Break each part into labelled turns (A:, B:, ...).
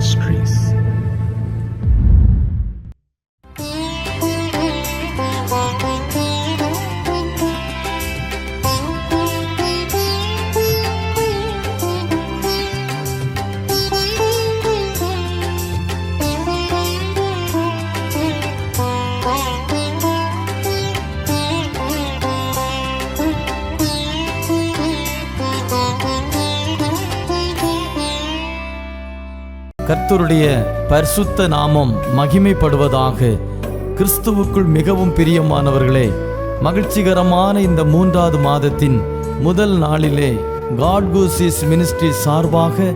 A: Ministries.
B: கர்த்தருடைய பரிசுத்த நாமம் மகிமைப்படுவதாக. கிறிஸ்துவுக்குள் மிகவும் பிரியமானவர்களே, மகிழ்ச்சிகரமான இந்த 3வது மாதத்தின் முதல் நாளிலே காட் கூசிஸ் மினிஸ்ட்ரி சார்பாக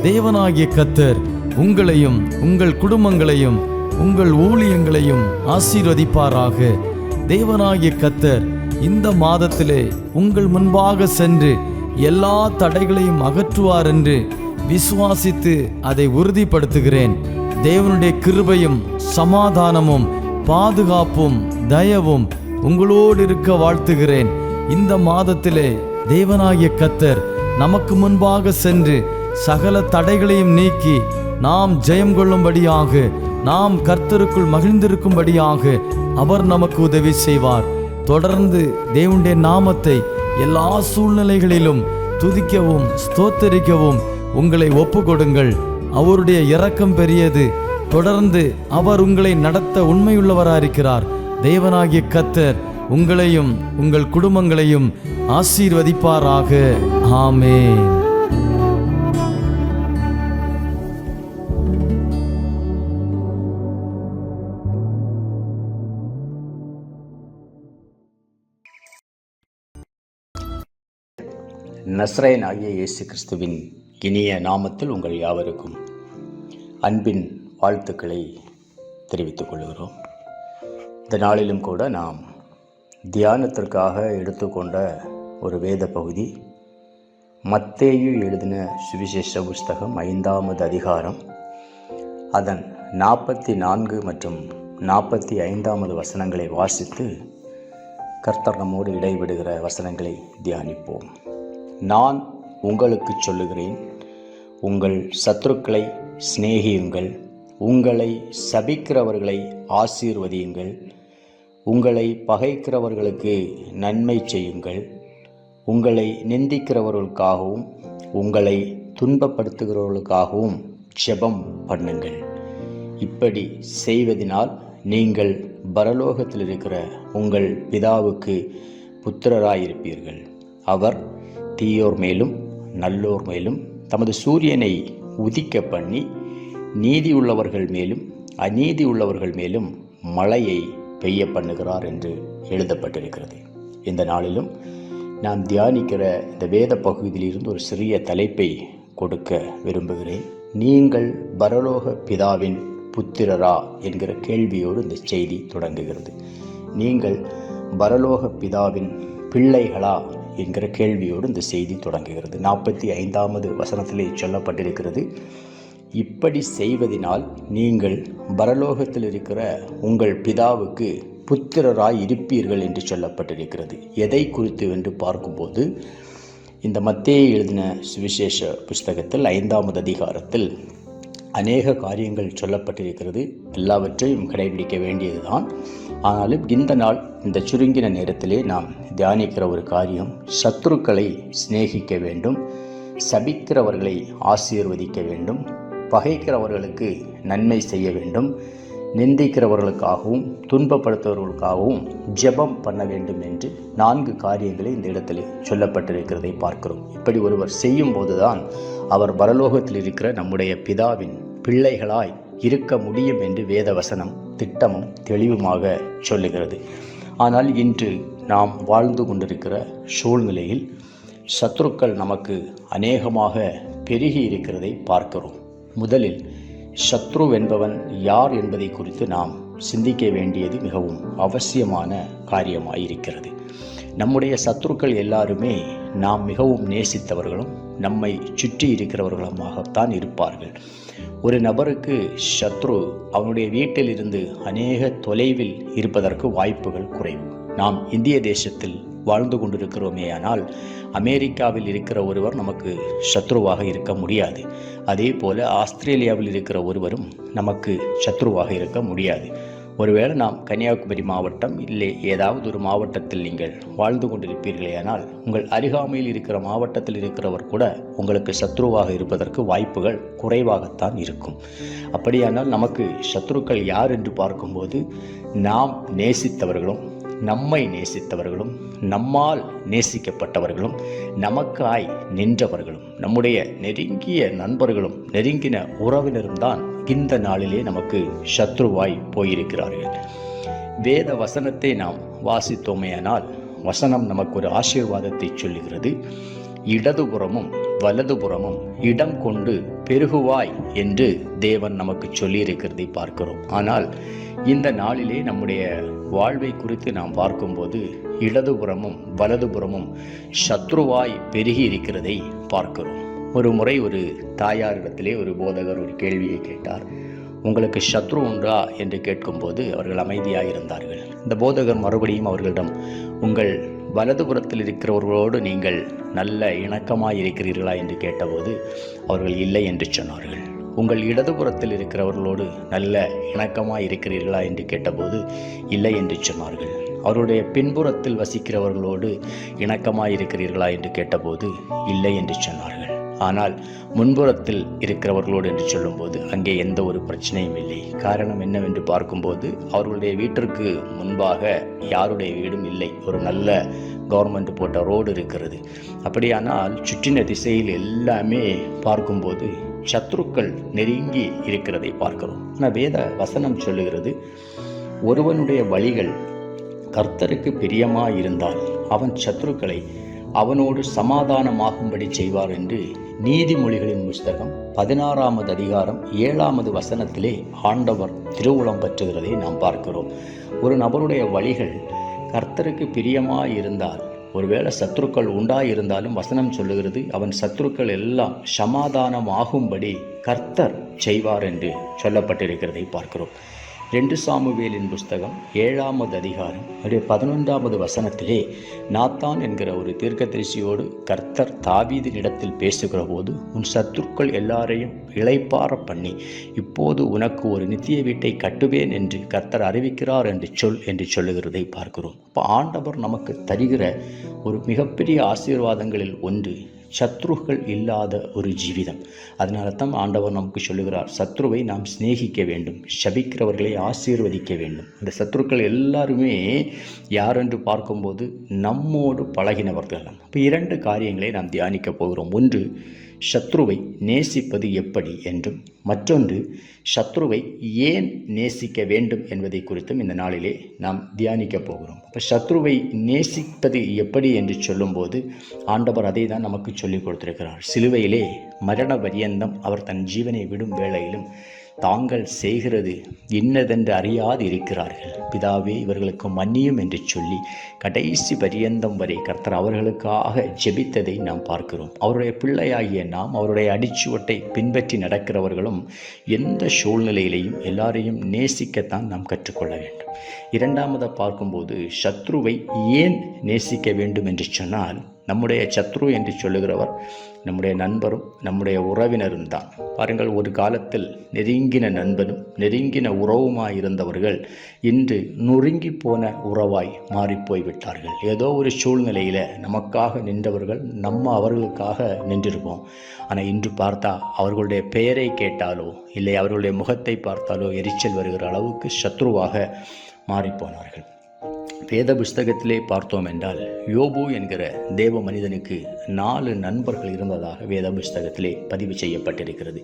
B: தேவனாகிய கர்த்தர் உங்களையும் உங்கள் குடும்பங்களையும் உங்கள் ஊழியங்களையும் ஆசீர்வதிப்பாராக. தேவனாகிய கர்த்தர் இந்த மாதத்திலே உங்கள் முன்பாக சென்று எல்லா தடைகளையும் அகற்றுவார் என்று விசுவாசித்து அதை உறுதிப்படுத்துகிறேன். தேவனுடைய கிருபையும் சமாதானமும் பாதுகாப்பும் தயவும் உங்களோடு இருக்க வாழ்த்துகிறேன். இந்த மாதத்திலே தேவனாகிய கர்த்தர் நமக்கு முன்பாக சென்று சகல தடைகளையும் நீக்கி நாம் ஜெயம் கொள்ளும்படியாக, நாம் கர்த்தருக்குள் மகிழ்ந்திருக்கும்படியாக அவர் நமக்கு உதவி செய்வார். தொடர்ந்து தேவனுடைய நாமத்தை எல்லா சூழ்நிலைகளிலும் துதிக்கவும் ஸ்தோத்தரிக்கவும் உங்களை ஒப்பு கொடுங்கள். அவருடைய இரக்கம் பெரியது. தொடர்ந்து அவர் உங்களை நடத்த உண்மையுள்ளவராயிருக்கிறார். தேவனாகிய கர்த்தர் உங்களையும் உங்கள் குடும்பங்களையும் ஆசீர்வதிப்பாராக. ஆமென்.
C: நசரேயனாகிய இயேசு கிறிஸ்துவின் இனிய நாமத்தில் உங்கள் யாவருக்கும் அன்பின் வாழ்த்துக்களை தெரிவித்துக் கொள்கிறோம். இந்த நாளிலும் கூட நாம் தியானத்திற்காக எடுத்துக்கொண்ட ஒரு வேத பகுதி மத்தேயு எழுதின சுவிசேஷ புஸ்தகம் 5வது அதிகாரம், அதன் 44 மற்றும் 45வது வசனங்களை வாசித்து கர்த்தர் நம்மோடு இடைவிடுகிற வசனங்களை தியானிப்போம். நான் உங்களுக்கு சொல்லுகிறேன், உங்கள் சத்துருக்களை சிநேகியுங்கள், உங்களை சபிக்கிறவர்களை ஆசீர்வதியுங்கள், உங்களை பகைக்கிறவர்களுக்கு நன்மை செய்யுங்கள், உங்களை நிந்திக்கிறவர்களுக்காகவும் உங்களை துன்பப்படுத்துகிறவர்களுக்காகவும் ஜெபம் பண்ணுங்கள். இப்படி செய்வதனால் நீங்கள் பரலோகத்தில் இருக்கிற உங்கள் பிதாவுக்கு புத்திரராயிருப்பீர்கள். அவர் தீயோர் மேலும் நல்லோர் மேலும் தமது சூரியனை உதிக்க பண்ணி நீதி உள்ளவர்கள் மேலும் அநீதி உள்ளவர்கள் மேலும் மழையை பெய்ய பண்ணுகிறார் என்று எழுதப்பட்டிருக்கிறது. இந்த நாளிலும் நாம் தியானிக்கிற இந்த வேத பகுதியிலிருந்து ஒரு சிறிய தலைப்பை கொடுக்க விரும்புகிறேன். நீங்கள் பரலோக பிதாவின் புத்திரரா என்கிற கேள்வியோடு இந்த செய்தி தொடங்குகிறது. நீங்கள் பரலோக பிதாவின் பிள்ளைகளா என்கிற கேள்வியோடு இந்த செய்தி தொடங்குகிறது. 45வது வசனத்திலே சொல்லப்பட்டிருக்கிறது, இப்படி செய்வதனால் நீங்கள் பரலோகத்தில் இருக்கிற உங்கள் பிதாவுக்கு புத்திரராய் இருப்பீர்கள் என்று சொல்லப்பட்டிருக்கிறது. எதை குறித்து என்று பார்க்கும்போது இந்த மத்தேயு எழுதின சுவிசேஷ புஸ்தகத்தில் 5வது அதிகாரத்தில் அநேக காரியங்கள் சொல்லப்பட்டிருக்கிறது. எல்லாவற்றையும் கடைபிடிக்க வேண்டியதுதான். ஆனாலும் இந்த நாள் இந்த சுருங்கின நேரத்திலே நாம் தியானிக்கிற ஒரு காரியம், சத்துருக்களை சிநேகிக்க வேண்டும், சபிக்கிறவர்களை ஆசீர்வதிக்க வேண்டும், பகைக்கிறவர்களுக்கு நன்மை செய்ய வேண்டும், நிந்திக்கிறவர்களுக்காகவும் துன்பப்படுத்துவர்களுக்காகவும் ஜெபம் பண்ண வேண்டும் என்று 4 காரியங்களை இந்த இடத்தில் சொல்லப்பட்டிருக்கிறதை பார்க்கிறோம். இப்படி ஒருவர் செய்யும் போதுதான் அவர் பரலோகத்தில் இருக்கிற நம்முடைய பிதாவின் பிள்ளைகளாய் இருக்க முடியும் என்று வேதவசனம் திட்டமும் தெளிவுமாக சொல்லுகிறது. ஆனால் இன்று நாம் வாழ்ந்து கொண்டிருக்கிற சூழ்நிலையில் சத்துருக்கள் நமக்கு அநேகமாக பெருகி இருக்கிறதை பார்க்கிறோம். முதலில் சத்ரு என்பவன் யார் என்பதை குறித்து நாம் சிந்திக்க வேண்டியது மிகவும் அவசியமான காரியமாயிருக்கிறது. நம்முடைய சத்துருக்கள் எல்லாருமே நாம் மிகவும் நேசித்தவர்களும் நம்மை சுற்றி இருக்கிறவர்களுமாகத்தான் இருப்பார்கள். ஒரு நபருக்கு சத்ரு அவனுடைய வீட்டில் இருந்து அநேக தொலைவில் இருப்பதற்கு வாய்ப்புகள் குறைவு. நாம் இந்திய தேசத்தில் வாழ்ந்து கொண்டிருக்கிறோமே, ஆனால் அமெரிக்காவில் இருக்கிற ஒருவர் நமக்கு சத்ருவாக இருக்க முடியாது. அதே போல் ஆஸ்திரேலியாவில் இருக்கிற ஒருவரும் நமக்கு சத்ருவாக இருக்க முடியாது. ஒருவேளை நாம் கன்னியாகுமரி மாவட்டம் இல்லை ஏதாவது ஒரு மாவட்டத்தில் நீங்கள் வாழ்ந்து கொண்டிருப்பீர்களேயானால் உங்கள் அருகாமையில் இருக்கிற மாவட்டத்தில் இருக்கிறவர் கூட உங்களுக்கு சத்ருவாக இருப்பதற்கு வாய்ப்புகள் குறைவாகத்தான் இருக்கும். அப்படியானால் நமக்கு சத்ருக்கள் யார் என்று பார்க்கும்போது, நாம் நேசித்தவர்களும் நம்மை நேசித்தவர்களும் நம்மால் நேசிக்கப்பட்டவர்களும் நமக்காய் நின்றவர்களும் நம்முடைய நெருங்கிய நண்பர்களும் நெருங்கின உறவினரும் தான் இந்த நாளிலே நமக்கு சத்ருவாய் போயிருக்கிறார்கள். வேத வசனத்தை நாம் வாசித்தோமேயானால் வசனம் நமக்கு ஒரு ஆசீர்வாதத்தை சொல்லுகிறது. இடதுபுறமும் வலதுபுறமும் இடம் கொண்டு பெருகுவாய் என்று தேவன் நமக்கு சொல்லியிருக்கிறதை பார்க்கிறோம். ஆனால் இந்த நாளிலே நம்முடைய வாழ்வை குறித்து நாம் பார்க்கும்போது இடதுபுறமும் வலதுபுறமும் சத்ருவாய் பெருகி இருக்கிறதை பார்க்கிறோம். ஒரு முறை ஒரு தாயாரிடத்திலே ஒரு போதகர் ஒரு கேள்வியை கேட்டார். உங்களுக்கு சத்ரு உண்டா என்று கேட்கும்போது அவர்கள் அமைதியாக இருந்தார்கள். இந்த போதகர் மறுபடியும் அவர்களிடம், உங்கள் வலதுபுறத்தில் இருக்கிறவர்களோடு நீங்கள் நல்ல இணக்கமாக இருக்கிறீர்களா என்று கேட்டபோது அவர்கள் இல்லை என்று சொன்னார்கள். உங்கள் இடதுபுறத்தில் இருக்கிறவர்களோடு நல்ல இணக்கமாக இருக்கிறீர்களா என்று கேட்டபோது இல்லை என்று சொன்னார்கள். அவருடைய பின்புறத்தில் வசிக்கிறவர்களோடு இணக்கமாக இருக்கிறீர்களா என்று கேட்டபோது இல்லை என்று சொன்னார்கள். ஆனால் முன்புறத்தில் இருக்கிறவர்களோடு என்று சொல்லும்போது அங்கே எந்த ஒரு பிரச்சனையும் இல்லை. காரணம் என்னவென்று பார்க்கும்போது அவர்களுடைய வீட்டிற்கு முன்பாக யாருடைய வீடும் இல்லை. ஒரு நல்ல கவர்மெண்ட் போட்ட ரோடு இருக்கிறது. அப்படியானால் சுற்றின திசையில் எல்லாமே பார்க்கும்போது சத்ருக்கள் நெருங்கி இருக்கிறதை பார்க்கிறோம். ஆனால் வேத வசனம் சொல்லுகிறது, ஒருவனுடைய வழிகள் கர்த்தருக்கு பிரியமாயிருந்தால் அவன் சத்ருக்களை அவனோடு சமாதானமாகும்படி செய்வார் என்று நீதிமொழிகளின் புஸ்தகம் 16 அதிகாரம் 7 வசனத்திலே ஆண்டவர் திருவுளம் பற்றுகிறதை நாம் பார்க்கிறோம். ஒரு நபருடைய வழிகள் கர்த்தருக்கு பிரியமாயிருந்தால், ஒருவேளை சத்துருக்கள் உண்டாயிருந்தாலும் வசனம் சொல்லுகிறது அவன் சத்துருக்கள் எல்லாம் சமாதானமாகும்படி கர்த்தர் செய்வார் என்று சொல்லப்பட்டிருக்கிறதை பார்க்கிறோம். 2 சாமுவேலின் புஸ்தகம் 7 அதிகாரம் 11 வசனத்திலே நாத்தான் என்கிற ஒரு தீர்க்கதரிசியோடு கர்த்தர் தாவீதினிடத்தில் பேசுகிற போது, உன் சத்துருக்கள் எல்லாரையும் இளைப்பார பண்ணி இப்போது உனக்கு ஒரு நித்திய வீட்டை கட்டுவேன் என்று கர்த்தர் அறிவிக்கிறார் என்று சொல்லுகிறதை பார்க்கிறோம். அப்போ ஆண்டவர் நமக்கு தருகிற ஒரு மிகப்பெரிய ஆசீர்வாதங்களில் ஒன்று சத்ருகள் இல்லாத ஒரு ஜீவிதம். அதனால தான் ஆண்டவர் நமக்கு சொல்லுகிறார், சத்ருவை நாம் சிநேகிக்க வேண்டும், சபிக்கிறவர்களை ஆசீர்வதிக்க வேண்டும். இந்த சத்ருக்கள் எல்லாருமே யார் என்று பார்க்கும்போது நம்மோடு பழகினவர்கள். இப்போ 2 காரியங்களை நாம் தியானிக்க போகிறோம். ஒன்று, சத்ருவை நேசிப்பது எப்படி என்றும், மற்றொன்று சத்ருவை ஏன் நேசிக்க வேண்டும் என்பதை குறித்தும் இந்த நாளிலே நாம் தியானிக்க போகிறோம். இப்போ சத்ருவை நேசிப்பது எப்படி என்று சொல்லும்போது ஆண்டவர் அதை தான் நமக்கு சொல்லிக் கொடுத்திருக்கிறார். சிலுவையிலே மரண பரியந்தம் அவர் தன் ஜீவனை விடும் வேளையிலும் தாங்கள் செய்கிறது இன்னதென்று அறியாது இருக்கிறார்கள், பிதாவே இவர்களுக்கு மன்னியும் என்று சொல்லி கடைசி பரியந்தம் வரை கர்த்தர் அவர்களுக்காக ஜெபித்ததை நாம் பார்க்கிறோம். அவருடைய பிள்ளையாகிய நாம் அவருடைய அடிச்சுவட்டை பின்பற்றி நடக்கிறவர்களும் எந்த சூழ்நிலையிலையும் எல்லாரையும் நேசிக்கத்தான் நாம் கற்றுக்கொள்ள வேண்டும். 2 பார்க்கும்போது சத்ருவை ஏன் நேசிக்க வேண்டும் என்று சொன்னால், நம்முடைய சத்ரு என்று சொல்லுகிறவர் நம்முடைய நண்பரும் நம்முடைய உறவினரும் தான். பாருங்கள், ஒரு காலத்தில் நெருங்கின நண்பனும் நெருங்கின உறவுமாய் இருந்தவர்கள் இன்று நொறுங்கி போன உறவாய் மாறிப்போய் விட்டார்கள். ஏதோ ஒரு சூழ்நிலையில் நமக்காக நின்றவர்கள் நம்ம அவர்களுக்காக நின்றிருப்போம். ஆனால் இன்று பார்த்தா அவர்களுடைய பெயரை கேட்டாலோ இல்லை அவர்களுடைய முகத்தை பார்த்தாலோ எரிச்சல் வருகிற அளவுக்கு சத்ருவாக மாறிப்போனார்கள். வேத புஸ்தகத்திலே பார்த்தோம் என்றால் யோபு என்கிற தேவ மனிதனுக்கு 4 நண்பர்கள் இருந்ததாக வேத புஸ்தகத்திலே பதிவு செய்யப்பட்டிருக்கிறது.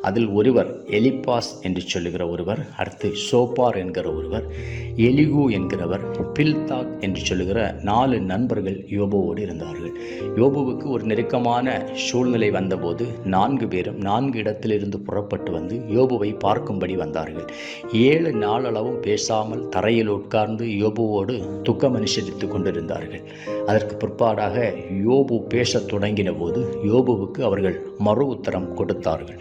C: அதில் ஒருவர் எலிப்பாஸ் என்று சொல்லுகிற ஒருவர், அடுத்து சோப்பார் என்கிற ஒருவர், எலிகு என்கிறவர், பில்தாக் என்று சொல்லுகிற 4 நண்பர்கள் யோபுவோடு இருந்தார்கள். யோபுவுக்கு ஒரு நெருக்கமான சூழ்நிலை வந்தபோது 4 பேரும் 4 இடத்திலிருந்து புறப்பட்டு வந்து யோபுவை பார்க்கும்படி வந்தார்கள். 7 நாளளவும் பேசாமல் தரையில் உட்கார்ந்து யோபுவோடு துக்கம் அனுசரித்துக் கொண்டிருந்தார்கள். அதற்கு பிற்பாடாக யோபு பேசத் தொடங்கின போது யோபுவுக்கு அவர்கள் மறு உத்தரம் கொடுத்தார்கள்.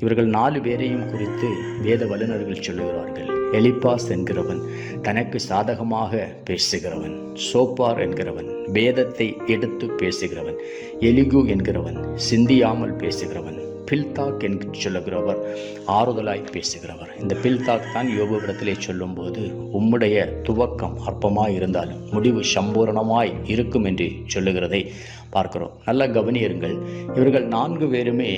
C: இவர்கள் 4 பேரையும் குறித்து வேத வல்லுநர்கள் சொல்லுகிறார்கள். எலிப்பாஸ் என்கிறவன் தனக்கு சாதகமாக பேசுகிறவன், சோப்பார் என்கிறவன் வேதத்தை எடுத்து பேசுகிறவன். எலிகு என்கிறவன் சிந்தியாமல் பேசுகிறவன். பில்தாக் என்று சொல்லுகிறவர் ஆறுதலாய் பேசுகிறவர். இந்த பில்தாக் தான் யோபுவிடத்திலே சொல்லும்போது, உம்முடைய துவக்கம் அற்பமாய் இருந்தாலும் முடிவு சம்பூரணமாய் இருக்கும் என்று சொல்லுகிறதை பார்க்கிறோம். நல்ல கவனியருங்கள். இவர்கள் 4 பேருமே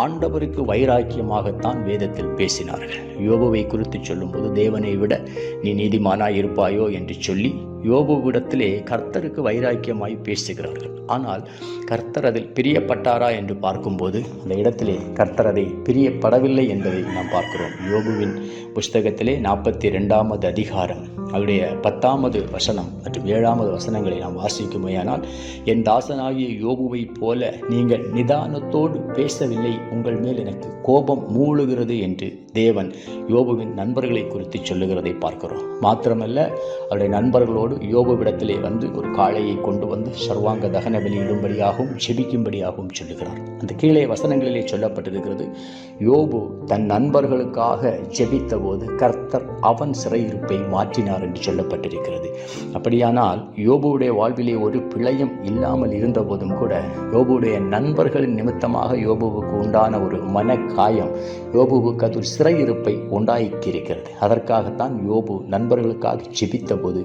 C: ஆண்டவருக்கு வைராக்கியமாகத்தான் வேதத்தில் பேசினார்கள். யோபுவை குறித்து சொல்லும்போது, தேவனை விட நீ நீதிமானாய் இருப்பாயோ என்று சொல்லி யோபுவிடத்திலே கர்த்தருக்கு வைராக்கியமாய் பேசுகிறார்கள். ஆனால் கர்த்தர் அதில் பிரியப்பட்டாரா என்று பார்க்கும்போது அந்த இடத்திலே கர்த்தர் அதை பிரியப்படவில்லை என்பதை நாம் பார்க்கிறோம். யோபுவின் புஸ்தகத்திலே 42வது அதிகாரம் அவருடைய 10வது வசனம் மற்றும் 7வது வசனங்களை நாம் வாசிக்குமையானால், என் தாசனாகிய யோபுவை போல நீங்கள் நிதானத்தோடு பேசவில்லை, உங்கள் மேல் எனக்கு கோபம் மூழுகிறது என்று தேவன் யோபுவின் நண்பர்களை குறித்து சொல்லுகிறதை பார்க்கிறோம். மாத்திரமல்ல, அவருடைய நண்பர்களோடு யோபுவிடத்திலே வந்து ஒரு காளையை கொண்டு வந்து சர்வாங்க தகன வெளியிடும்படியாகவும் செபிக்கும்படியாகவும் சொல்லுகிறார். அந்த கீழே வசனங்களிலே சொல்லப்பட்டிருக்கிறது, யோபு தன் நண்பர்களுக்காக ஜெபித்த போது கர்த்தர் அவன் சிறையிருப்பை மாற்றினார் என்று சொல்லப்பட்டிருக்கிறது. அப்படியானால் யோபுவுடைய வாழ்விலே ஒரு பிழையும் இல்லாமல் இருந்த போதும் கூட யோபுவுடைய நண்பர்களின் நிமித்தமாக யோபுவுக்கு உண்டான ஒரு மனக்காயம் யோபுவுக்கு அது ஒரு சிறையிருப்பை உண்டாக்கியிருக்கிறது. அதற்காகத்தான் யோபு நண்பர்களுக்காக ஜெபித்த போது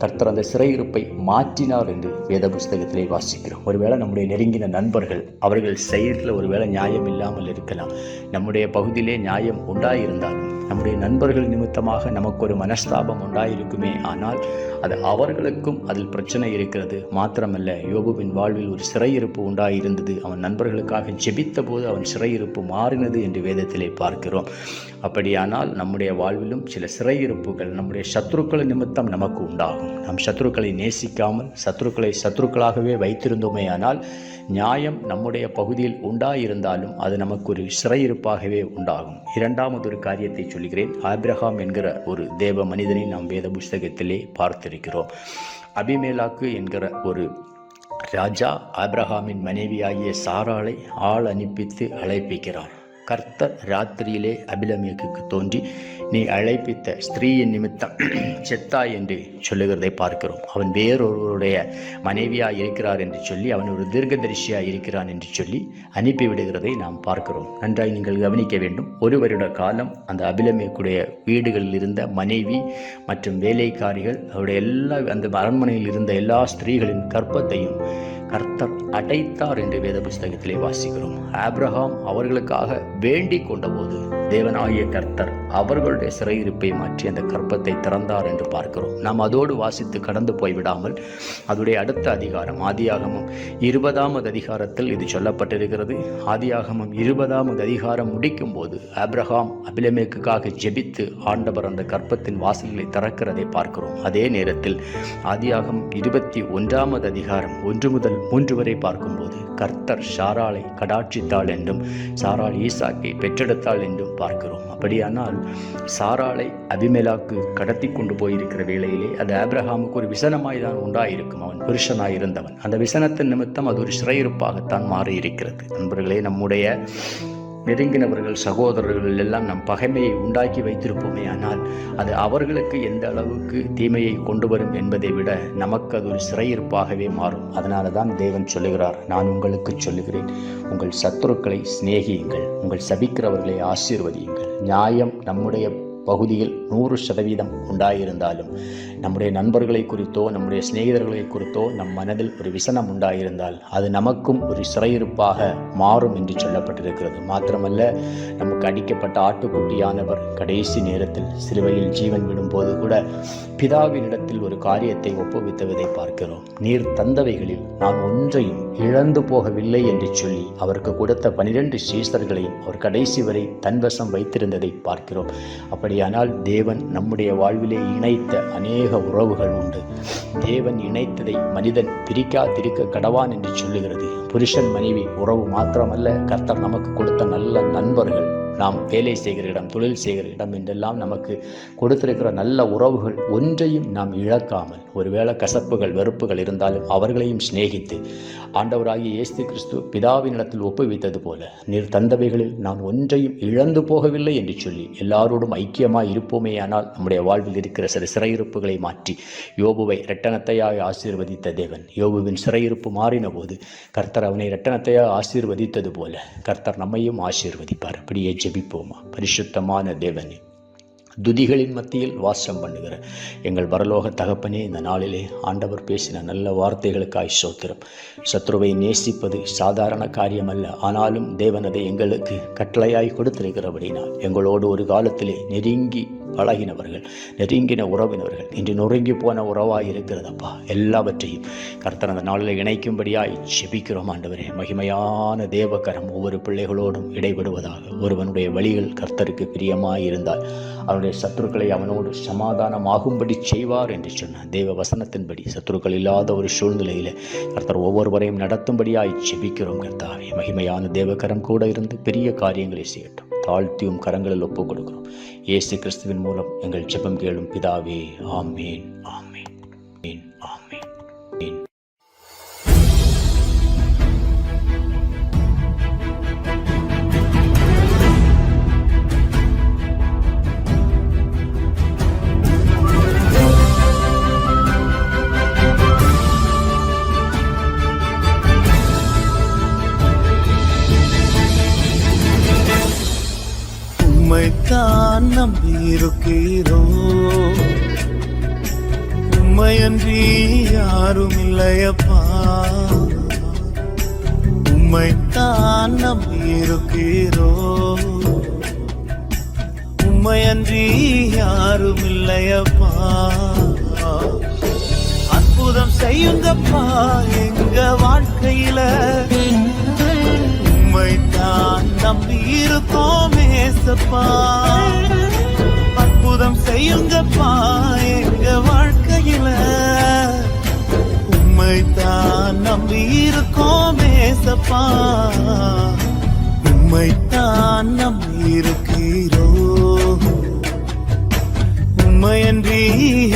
C: கர்த்தர் அந்த சிறையிருப்பை மாற்றினார் என்று வேத புஸ்தகத்திலே வாசிக்கிறோம். ஒருவேளை நம்முடைய நெருங்கின நண்பர்கள் அவர்கள் செயலில் ஒருவேளை நியாயம் இல்லாமல் இருக்கலாம். நம்முடைய பகுதியிலே நியாயம் உண்டாயிருந்தாலும் நம்முடைய நண்பர்கள் நிமித்தமாக நமக்கு ஒரு மனஸ்தாபம் உண்டாயிருக்குமே, ஆனால் அது அவர்களுக்கும் அதில் பிரச்சனை இருக்கிறது. மாத்திரமல்ல, யோபுவின் வாழ்வில் ஒரு சிறையிருப்பு உண்டாயிருந்தது. அவன் நண்பர்களுக்காக ஜெபித்த போது அவன் சிறையிருப்பு மாறினது என்று வேதத்திலே பார்க்கிறோம். அப்படியானால் நம்முடைய வாழ்விலும் சில சிறையிருப்புகள் நம்முடைய சத்துருக்களின் நிமித்தம் நமக்கு உண்டாகும். நம் சத்துருக்களை நேசிக்காமல் சத்துருக்களை சத்துருக்களாகவே வைத்திருந்தோமே ஆனால் நியாயம் நம்முடைய பகுதியில் உண்டாயிருந்தாலும் அது நமக்கு ஒரு சிறையிருப்பாகவே உண்டாகும். 2வது ஒரு காரியத்தை சொல்கிறேன். ஆபிரகாம் என்கிற ஒரு தேவ மனிதனை நாம் வேத புஸ்தகத்திலே பார்த்திருக்கிறோம். அபிமெலேக்கு என்கிற ஒரு ராஜா ஆபிரகாமின் மனைவியாகிய சாராளை ஆள் அனுப்பித்து அழைப்பிக்கிறார். கர்த்தர் ராத்திரியிலே அபிமெலேக்குக்கு தோன்றி, நீ அழைப்பித்த ஸ்திரீயின் நிமித்தம் செத்தாய் என்று சொல்லுகிறதை பார்க்கிறோம். அவன் வேறொருவருடைய மனைவியாக இருக்கிறார் என்று சொல்லி, அவன் ஒரு தீர்க்கதரிசியாக இருக்கிறான் என்று சொல்லி அனுப்பிவிடுகிறதை நாம் பார்க்கிறோம். நன்றாய் நீங்கள் கவனிக்க வேண்டும். 1 வருட காலம் அந்த அபிமெலேக்குடைய வீடுகளில் இருந்த மனைவி மற்றும் வேலைக்காரிகள் அவருடைய அந்த அரண்மனையில் இருந்த எல்லா ஸ்திரீகளின் கற்பத்தையும் கர்த்தர் அடைத்தார் என்று வேத புஸ்தகத்திலே வாசிக்கிறோம். ஆபிரகாம் அவர்களுக்காக வேண்டிக் கொண்டபோது தேவனாகிய கர்த்தர் அவர்களுடைய சிறையிருப்பை மாற்றி அந்த கற்பத்தை திறந்தார் என்று பார்க்கிறோம். நாம் அதோடு வாசித்து கடந்து போய்விடாமல் அதோடைய அடுத்த அதிகாரம் ஆதியாகமம் 20வது அதிகாரத்தில் இது சொல்லப்பட்டிருக்கிறது. ஆதியாகமம் 20வது அதிகாரம் முடிக்கும் போது ஆபிரகாம் அபிமெலேக்குக்காக ஜெபித்து ஆண்டவர் அந்த கற்பத்தின் வாசல்களை திறக்கிறதை பார்க்கிறோம். அதே நேரத்தில் ஆதியாகமம் 21வது அதிகாரம் 1 முதல் 3 வரை பார்க்கும்போது கர்த்தர் சாராளை கடாட்சித்தாள் என்றும் சாராள் ஈசாக்கை பெற்றெடுத்தாள் என்றும் பார்க்கிறோம். அப்படியானால் சாராளை அபிமெலேக்கு கடத்தி கொண்டு போயிருக்கிற வேளையிலே அது ஆபிரகாமுக்கு ஒரு விசனமாய் தான் உண்டாயிருக்கும். அவன் புருஷனாய் இருந்தவன். அந்த விசனத்தின் நிமித்தம் அது ஒரு சிறையிருப்பாகத்தான் மாறியிருக்கிறது. நண்பர்களே, நம்முடைய நெருங்கினவர்கள் சகோதரர்கள் எல்லாம் நம் பகைமையை உண்டாக்கி வைத்திருப்போமே, ஆனால் அது அவர்களுக்கு எந்த அளவுக்கு தீமையை கொண்டு வரும் என்பதை விட நமக்கு அது ஒரு சிறையிருப்பாகவே மாறும். அதனால தான் தேவன் சொல்லுகிறார், நான் உங்களுக்கு சொல்லுகிறேன், உங்கள் சத்துருக்களை சிநேகியுங்கள், உங்கள் சபிக்கிறவர்களை ஆசீர்வதியுங்கள். நியாயம் நம்முடைய பகுதியில் 100% உண்டாயிருந்தாலும் நம்முடைய நண்பர்களை குறித்தோ நம்முடைய சிநேகிதர்களை குறித்தோ நம் மனதில் ஒரு விசனம் உண்டாயிருந்தால் அது நமக்கும் ஒரு சிறையிருப்பாக மாறும் என்று சொல்லப்பட்டிருக்கிறது. மாத்திரமல்ல, நமக்கு அடிக்கப்பட்ட ஆட்டுக்குட்டியானவர் கடைசி நேரத்தில் சிலுவையில் ஜீவன் விடும்போது கூட பிதாவினிடத்தில் ஒரு காரியத்தை ஒப்புவித்ததை பார்க்கிறோம். நீர் தந்தவைகளில் நான் ஒன்றையும் இழந்து போகவில்லை என்று சொல்லி அவருக்கு கொடுத்த 12 சீஷர்களையும் அவர் கடைசி வரை தன்வசம் வைத்திருந்ததை பார்க்கிறோம். அப்படியானால் தேவன் நம்முடைய வாழ்விலே இணைத்த அநேக உறவுகள் உண்டு. தேவன் இணைத்ததை மனிதன் பிரிக்காதிருக்க கடவான் என்று சொல்லுகிறது. புருஷன் மனைவி உறவு மாத்திரமல்ல, கர்த்தர் நமக்கு கொடுத்த நல்ல நண்பர்கள், நாம் வேலை செய்கிற இடம், தொழில் செய்கிற இடம் என்றெல்லாம் நமக்கு கொடுத்திருக்கிற நல்ல உறவுகள் ஒன்றையும் நாம் இழக்காமல், ஒருவேளை கசப்புகள் வெறுப்புகள் இருந்தாலும் அவர்களையும் சிநேகித்து ஆண்டவராகிய இயேசு கிறிஸ்து பிதாவினிடத்தில் ஒப்புவித்தது போல நீர் தந்தவைகளில் நான் ஒன்றையும் இழந்து போகவில்லை என்று சொல்லி எல்லாரோடும் ஐக்கியமாய் இருப்போமேயானால் நம்முடைய வாழ்வில் இருக்கிற சில சிறையிருப்புகளை மாற்றி யோபுவை இரட்டனத்தையாக ஆசீர்வதித்த தேவன் யோபுவின் சிறையிருப்பு மாறின போது கர்த்தர் அவனை இரட்டனத்தையாக ஆசீர்வதித்தது போல கர்த்தர் நம்மையும் ஆசீர்வதிப்பார். அப்படியே ஜெபிப்போமா. பரிசுத்தமான தேவனே, துதிகளின் மத்தியில் வாசம் பண்ணுகிற எங்கள் பரலோக தகப்பனே, இந்த நாளிலே ஆண்டவர் பேசின நல்ல வார்த்தைகளுக்காய் ஸ்தோத்திரம். சத்ருவை நேசிப்பது சாதாரண காரியம் அல்ல. ஆனாலும் தேவன் அதை எங்களுக்கு கட்டளையாய் கொடுத்திருக்கிறபடினால் எங்களோடு ஒரு காலத்திலே நெருங்கி பழகினவர்கள், நெருங்கின உறவினர்கள் இன்று நொறுங்கி போன உறவாய் இருக்கிறதப்பா. எல்லாவற்றையும் கர்த்தர் அந்த நாளில் இணைக்கும்படியாய் செபிக்கிறோம் ஆண்டவரே. மகிமையான தேவகரம் ஒவ்வொரு பிள்ளைகளோடும் இடைபடுவதாக. ஒருவனுடைய வழிகள் கர்த்தருக்கு பிரியமாய் இருந்தால் அவனுடைய சத்துருக்களை அவனோடு சமாதானமாகும்படி செய்வார் என்று சொன்னார். தேவ வசனத்தின்படி சத்துருக்கள் இல்லாத ஒரு சூழ்நிலையில் கர்த்தர் ஒவ்வொருவரையும் நடத்தும்படியாய் செபிக்கிறோம் கர்த்தாவே. மகிமையான தேவகரம் கூட இருந்து பெரிய காரியங்களை செய்யட்டும். தாழ்த்தியும் கரங்களில் ஒப்புக் கொடுக்கிறோம். இயேசு கிறிஸ்துவின் மூலம் எங்கள் ஜெபம் கேளும் பிதாவே. ஆமேன், ஆமேன், ஆமேன், ஆமேன்.
A: உம்மைத்தான் நம்பியிருக்கிறோ, உம்மையன்றி யாரும் இல்லையப்பா. உம்மைத்தான் நம்பியிருக்கிறோ, உம்மையன்றி யாரும் இல்லையப்பா. அற்புதம் செய்யுங்கப்பா எங்க வாழ்க்கையில, உம்மைத்தான் நம்பியிருக்கோம் ஏசப்பா. அற்புதம் செய்யுங்கப்பா எங்க வாழ்க்கையில, உம்மைத்தான் நம்பியிருக்கோம் ஏசப்பா. உம்மைத்தான் நம்பியிருக்கிறோ, உம்மையன்றி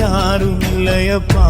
A: யாரும் இல்லையப்பா.